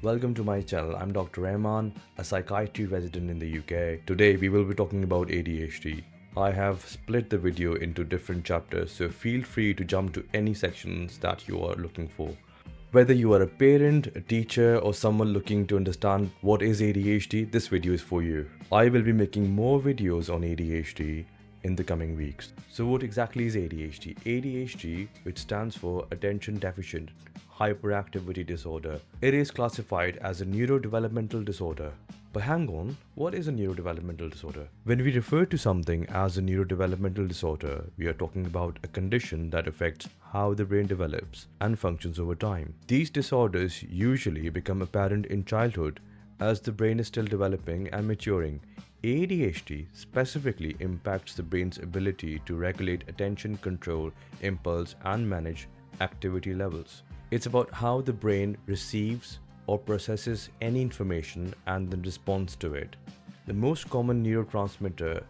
Welcome to my channel. I'm Dr. Rehman, a psychiatry resident in the UK. Today we will be talking about ADHD. I have split the video into different chapters, so feel free to jump to any sections that you are looking for. Whether you are a parent, a teacher, or someone looking to understand what is ADHD, this video is for you. I will be making more videos on ADHD in the coming weeks. So what exactly is ADHD? ADHD, which stands for Attention Deficit Hyperactivity Disorder. It is classified as a neurodevelopmental disorder. But hang on, what is a neurodevelopmental disorder? When we refer to something as a neurodevelopmental disorder, we are talking about a condition that affects how the brain develops and functions over time. These disorders usually become apparent in childhood as the brain is still developing and maturing. ADHD specifically impacts the brain's ability to regulate attention, control, impulse, and manage activity levels. It's about how the brain receives or processes any information and then responds to it. The most common neurotransmitter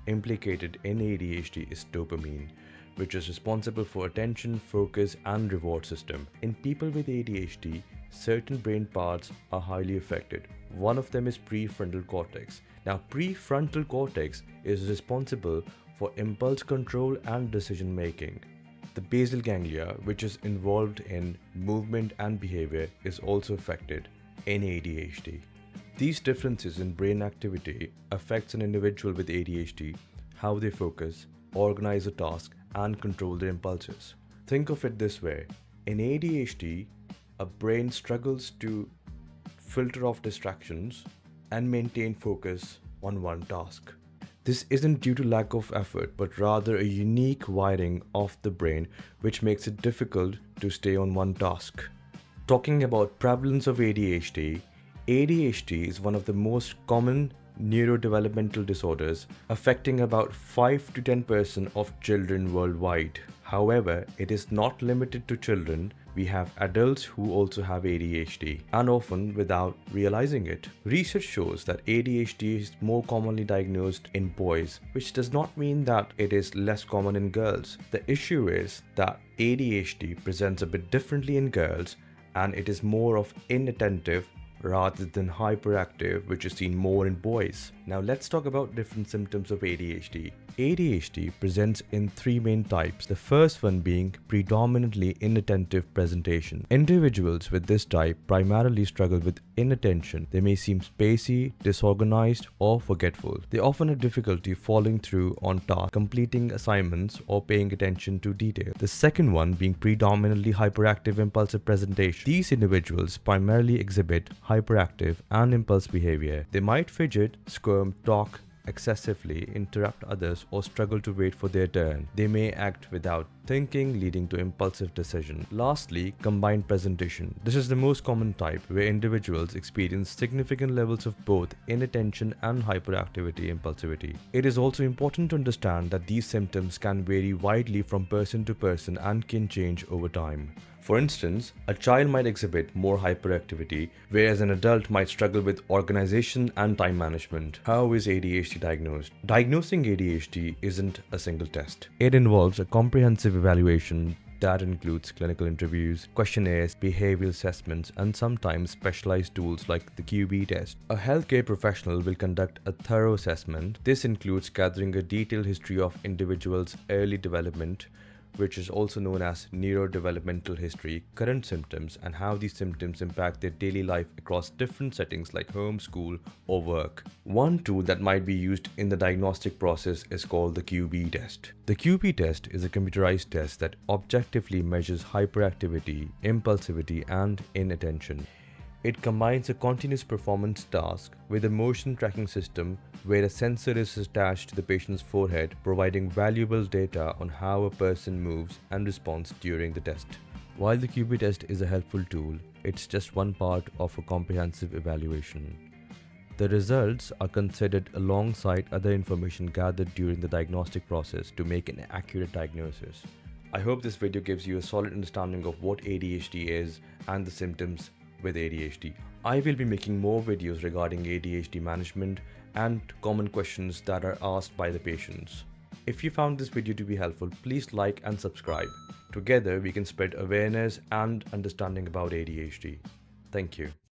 implicated in ADHD is dopamine, which is responsible for attention, focus, and reward system. In people with ADHD, certain brain parts are highly affected. One of them is prefrontal cortex. Now, prefrontal cortex is responsible for impulse control and decision making. The basal ganglia, which is involved in movement and behavior, is also affected in ADHD. These differences in brain activity affects an individual with ADHD, how they focus, organize a task, and control their impulses. Think of it this way. In ADHD, a brain struggles to filter off distractions and maintain focus on one task. This isn't due to lack of effort, but rather a unique wiring of the brain which makes it difficult to stay on one task. Talking about prevalence of ADHD, ADHD is one of the most common neurodevelopmental disorders, affecting about 5 to 10% of children worldwide. However, it is not limited to children. We have adults who also have ADHD, and often without realizing it. Research shows that ADHD is more commonly diagnosed in boys, which does not mean that it is less common in girls. The issue is that ADHD presents a bit differently in girls, and it is more of inattentive rather than hyperactive, which is seen more in boys. Now let's talk about different symptoms of ADHD. ADHD presents in three main types, the first one being predominantly inattentive presentation. Individuals with this type primarily struggle with inattention. They may seem spacey, disorganized, or forgetful. They often have difficulty following through on tasks, completing assignments, or paying attention to detail. The second one being predominantly hyperactive impulsive presentation. These individuals primarily exhibit hyperactive and impulse behavior. They might fidget, squirm, talk excessively, interrupt others, or struggle to wait for their turn. They may act without thinking, leading to impulsive decision. Lastly, combined presentation. This is the most common type, where individuals experience significant levels of both inattention and hyperactivity impulsivity. It is also important to understand that these symptoms can vary widely from person to person and can change over time. For instance, a child might exhibit more hyperactivity, whereas an adult might struggle with organization and time management. How is ADHD diagnosed? Diagnosing ADHD isn't a single test. It involves a comprehensive evaluation that includes clinical interviews, questionnaires, behavioral assessments, and sometimes specialized tools like the QbTest. A healthcare professional will conduct a thorough assessment. This includes gathering a detailed history of individuals' early development, which is also known as neurodevelopmental history, current symptoms, and how these symptoms impact their daily life across different settings like home, school, or work. One tool that might be used in the diagnostic process is called the QbTest. The QbTest is a computerized test that objectively measures hyperactivity, impulsivity, and inattention. It combines a continuous performance task with a motion tracking system where a sensor is attached to the patient's forehead, providing valuable data on how a person moves and responds during the test. While the QbTest is a helpful tool, it's just one part of a comprehensive evaluation. The results are considered alongside other information gathered during the diagnostic process to make an accurate diagnosis. I hope this video gives you a solid understanding of what ADHD is and the symptoms with ADHD. I will be making more videos regarding ADHD management and common questions that are asked by the patients. If you found this video to be helpful, please like and subscribe. Together we can spread awareness and understanding about ADHD. Thank you.